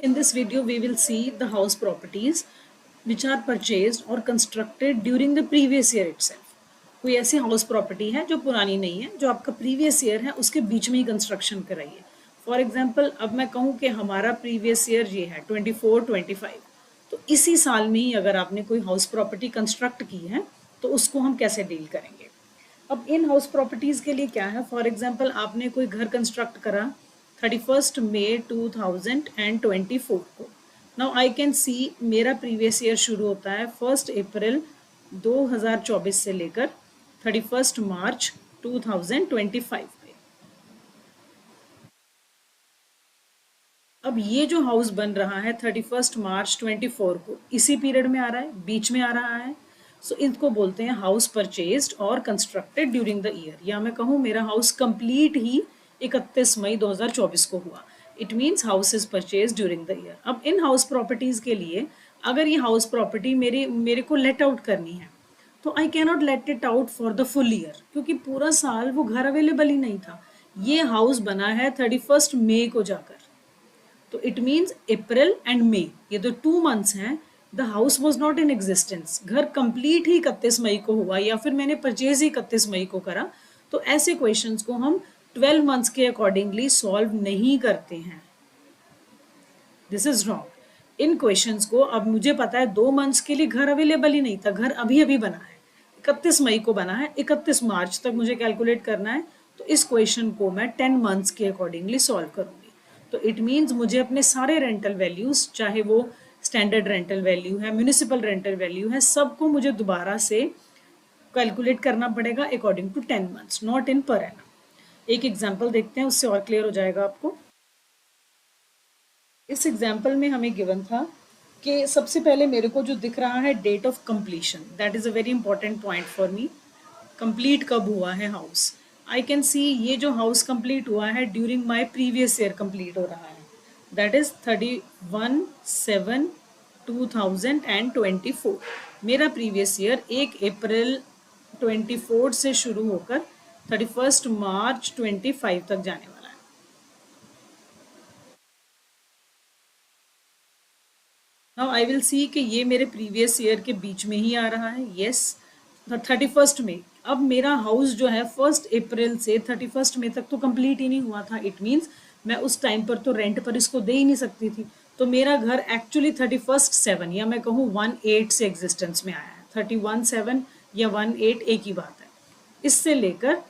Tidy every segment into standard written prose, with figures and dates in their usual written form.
In this video, we will see the house properties which are purchased or constructed during the previous year itself. कोई ऐसी house property है जो पुरानी नहीं है, जो आपका प्रीवियस ईयर है उसके बीच में ही कंस्ट्रक्शन कराई है. फॉर एग्जाम्पल, अब मैं कहूँ कि हमारा प्रीवियस ईयर ये है 24-25, तो इसी साल में ही अगर आपने कोई हाउस प्रॉपर्टी कंस्ट्रक्ट की है तो उसको हम कैसे डील करेंगे. अब इन हाउस प्रॉपर्टीज़ के लिए क्या है, फॉर एग्जाम्पल आपने कोई घर कंस्ट्रक्ट करा 31 मई 2024 को. नाउ आई कैन सी मेरा प्रीवियस ईयर शुरू होता है 1 अप्रैल 2024 से लेकर 31 मार्च 2025 पे. अब ये जो हाउस बन रहा है 31 मार्च 24 को इसी पीरियड में आ रहा है, बीच में आ रहा है. सो इनको बोलते हैं हाउस परचेज्ड और कंस्ट्रक्टेड ड्यूरिंग द ईयर. या मैं कहूँ मेरा हाउस कंप्लीट ही 31 मई 2024 को हुआ. It means house is purchase during the year. अब इन हाउस प्रॉपर्टीज के लिए अगर ये हाउस प्रॉपर्टी मेरे को लेट आउट करनी है तो I cannot let it out for the full year, क्योंकि पूरा साल वो घर अवेलेबल ही नहीं था. ये हाउस बना है 31 मई को जाकर, तो इट मीन्स अप्रैल एंड मई, ये तो 2 मंथ्स हैं. The house was not in existence. घर कंप्लीट ही 31 मई को हुआ या फिर मैंने परचेज ही 31 मई को करा. तो ऐसे क्वेश्चंस को हम 12 मंथ्स के अकॉर्डिंगली सॉल्व नहीं करते हैं. This is wrong. In questions को, अब मुझे पता है 2 मंथ्स के लिए घर अवेलेबल ही नहीं था, घर अभी अभी बना है, 31 मई को बना है, 31 मार्च तक मुझे कैलकुलेट करना है, तो इस क्वेश्चन को मैं 10 मंथ्स के अकॉर्डिंगली सॉल्व करूंगी. तो इट मीन्स मुझे अपने सारे रेंटल वैल्यूज, चाहे वो स्टैंडर्ड रेंटल वैल्यू है, म्यूनिसिपल रेंटल वैल्यू है, सबको मुझे दोबारा से कैलकुलेट करना पड़ेगा according to 10 months, not in per annum. एक एग्जाम्पल देखते हैं, उससे और क्लियर हो जाएगा आपको. इस एग्जाम्पल में हमें गिवन था कि सबसे पहले मेरे को जो दिख रहा है date of completion, that is a very important point for me. Complete कब हुआ है हाउस. आई कैन सी ये जो हाउस कंप्लीट हुआ है during my previous year complete हो रहा है, दैट इज 31/7/2024. मेरा प्रीवियस ईयर 1 अप्रैल 24 से शुरू होकर 31 मार्च 25 तक जाने वाला है. नाउ आई विल सी कि ये मेरे प्रीवियस ईयर के बीच में ही आ रहा है. यस, 31 में. अब मेरा हाउस जो है 1 अप्रैल से 31 मई तक तो कंप्लीट ही नहीं हुआ था. इट मीन्स मैं उस टाइम पर तो रेंट पर इसको दे ही नहीं सकती थी. तो मेरा घर एक्चुअली 31/7 या मैं कहूँ 1/8 से एग्जिस्टेंस में आया है. 31/7 या 1/8 एक ही बात है. इससे लेकर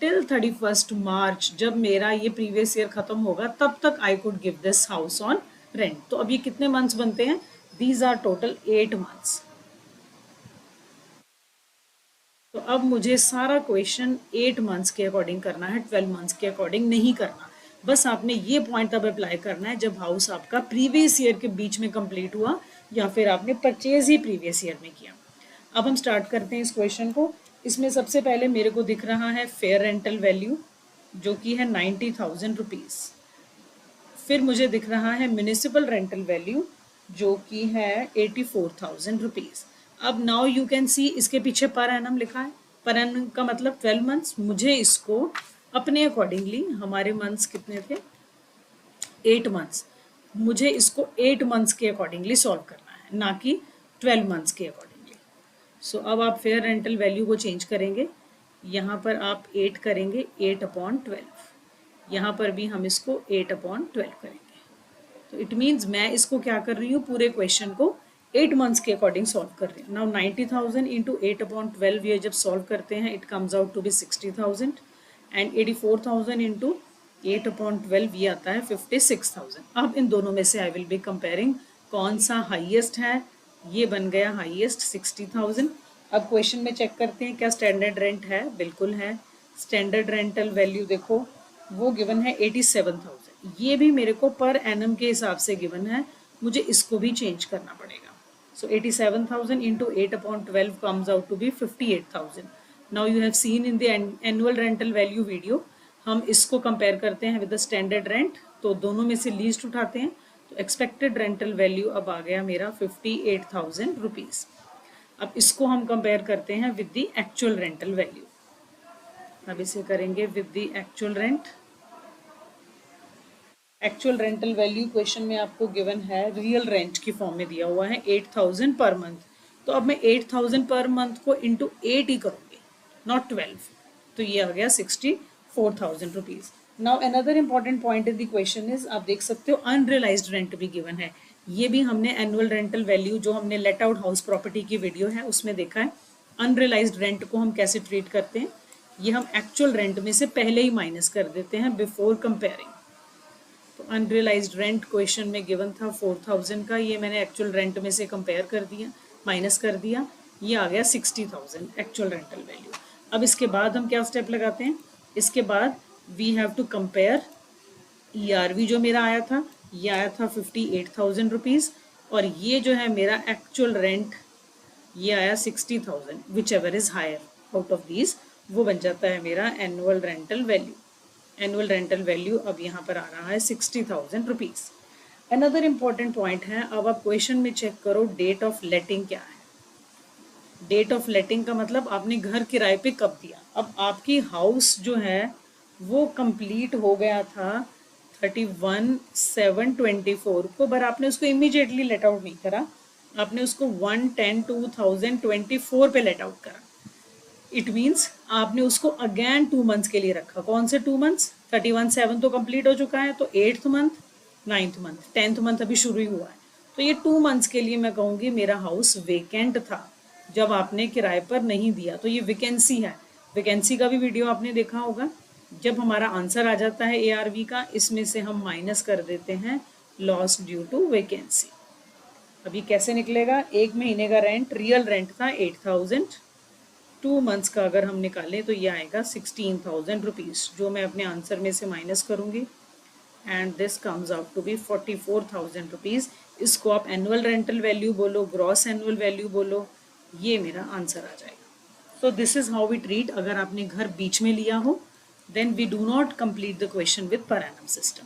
टिल 31 मार्च, जब मेरा ये प्रीवियस ईयर खत्म होगा, तब तक I could give this house on rent. तो अब ये कितने मंथ्स बनते हैं? These are total 8 months. तो अब मुझे सारा क्वेश्चन 8 मंथ्स के अकॉर्डिंग करना है, 12 मंथ्स के अकॉर्डिंग नहीं करना. बस आपने ये पॉइंट अब अप्लाई करना है जब हाउस आपका प्रीवियस ईयर के बीच में कंप्लीट हुआ या फिर आपने परचेज ही प्रीवियस ईयर में किया. अब हम स्टार्ट करते हैं इस क्वेश्चन को. इसमें सबसे पहले मेरे को दिख रहा है फेयर रेंटल वैल्यू जो कि है 90,000 रुपीज़. फिर मुझे दिख रहा है म्यूनिसिपल रेंटल वैल्यू जो कि है 84,000 रुपीज़. अब नाउ यू कैन सी इसके पीछे पर एनम लिखा है. पर एनम का मतलब 12 मंथ्स. मुझे इसको अपने अकॉर्डिंगली, हमारे मंथ्स कितने थे? 8 मंथ्स. मुझे इसको 8 मंथ्स के अकॉर्डिंगली सॉल्व करना है, ना कि 12 मंथ्स के अकॉर्डिंगली. सो अब आप फेयर रेंटल वैल्यू को चेंज करेंगे. यहाँ पर आप 8 करेंगे, 8/12. यहाँ पर भी हम इसको 8/12 करेंगे. तो इट मीन्स मैं इसको क्या कर रही हूँ, पूरे क्वेश्चन को 8 मंथ्स के अकॉर्डिंग सॉल्व कर रही हूँ. नाउ 90,000 इंटू 8/12 ये जब सॉल्व करते हैं it comes out to be 60,000 and 84,000 into 8/12 ये आता है 56,000. अब इन दोनों में से आई विल बी कंपेयरिंग कौन सा हाईएस्ट है. ये बन गया हाईएस्ट 60,000. अब क्वेश्चन में चेक करते हैं क्या स्टैंडर्ड रेंट है. बिल्कुल है. स्टैंडर्ड रेंटल वैल्यू देखो वो गिवन है 87,000. ये भी मेरे को पर एनम के हिसाब से गिवन है, मुझे इसको भी चेंज करना पड़ेगा. So 87,000 into 8/12 comes out to be 58,000. Now you have seen in the annual rental value video, हम इसको कंपेयर करते हैं विद द स्टैंडर्ड रेंट, तो दोनों में से लीस्ट उठाते हैं. तो एक्सपेक्टेड रेंटल वैल्यू अब आ गया मेरा 58,000 रुपीज़. अब इसको हम कंपेयर करते हैं with the actual rental value. अब इसे करेंगे with the actual rent. Actual rental value question में आपको गिवन है, रियल रेंट की फॉर्म में दिया हुआ है 8000 पर मंथ। तो अब मैं 8000 पर मंथ को इंटू 8 ही करूँगी, नॉट 12। तो ये आ गया 64,000 rupees. Now another important point in the question is, आप देख सकते हो अनरियलाइज्ड रेंट भी गिवन है। ये भी हमने एनुअल रेंटल वैल्यू जो हमने लेट आउट हाउस प्रॉपर्टी की वीडियो है उसमें देखा है। अनरियलाइज्ड रेंट को हम कैसे ट्रीट करते हैं, ये हम एक्चुअल रेंट में से पहले ही माइनस कर देते हैं बिफोर कंपेयरिंग। तो अनरियलाइज्ड रेंट क्वेश्चन में गिवन था 4000 का, ये मैंने एक्चुअल रेंट में से कंपेयर कर दिया, माइनस कर दिया, ये आ गया 60,000 एक्चुअल रेंटल वैल्यू। अब इसके बाद हम क्या स्टेप लगाते हैं, इसके बाद we have to compare ERV जो मेरा आया था, ये आया था 58,000 रुपीज़, और ये जो है मेरा एक्चुअल रेंट ये आया 60,000, whichever is higher out of these, वो बन जाता है मेरा annual rental value. Annual rental value अब यहाँ पर आ रहा है 60,000 रुपीज़। अनदर इम्पॉर्टेंट पॉइंट है, अब आप क्वेश्चन में चेक करो डेट ऑफ लेटिंग क्या है। डेट ऑफ लेटिंग का मतलब आपने घर किराए पे कब दिया। अब आपकी हाउस जो है वो कंप्लीट हो गया था 31/7/24 को, पर आपने उसको इमीडिएटली लेट आउट नहीं करा, आपने उसको 1/10/2024 पे लेट आउट करा। इट मीन्स आपने उसको अगेन 2 मंथ्स के लिए रखा। कौन से 2 मंथ्स, 31/7 तो कंप्लीट हो चुका है, तो 8th month, 9th month, 10th month अभी शुरू ही हुआ है। तो ये 2 मंथ्स के लिए मैं कहूँगी मेरा हाउस वेकेंट था जब आपने किराए पर नहीं दिया, तो ये वैकेंसी है। वैकेंसी का भी वीडियो आपने देखा होगा। जब हमारा आंसर आ जाता है ARV का, इसमें से हम माइनस कर देते हैं लॉस ड्यू टू वैकेंसी। अभी कैसे निकलेगा, एक महीने का रेंट, रियल रेंट था 8,000, 2 मंथ्स का अगर हम निकालें तो ये आएगा 16,000 रुपीज़, जो मैं अपने आंसर में से माइनस करूँगी, and this comes out to be 44,000 rupees. इसको आप एनुअल रेंटल वैल्यू बोलो, ग्रॉस एनुअल वैल्यू बोलो, ये मेरा आंसर आ जाएगा। So this is how we treat. अगर आपने घर बीच में लिया हो, then we do not complete the question with per annum system.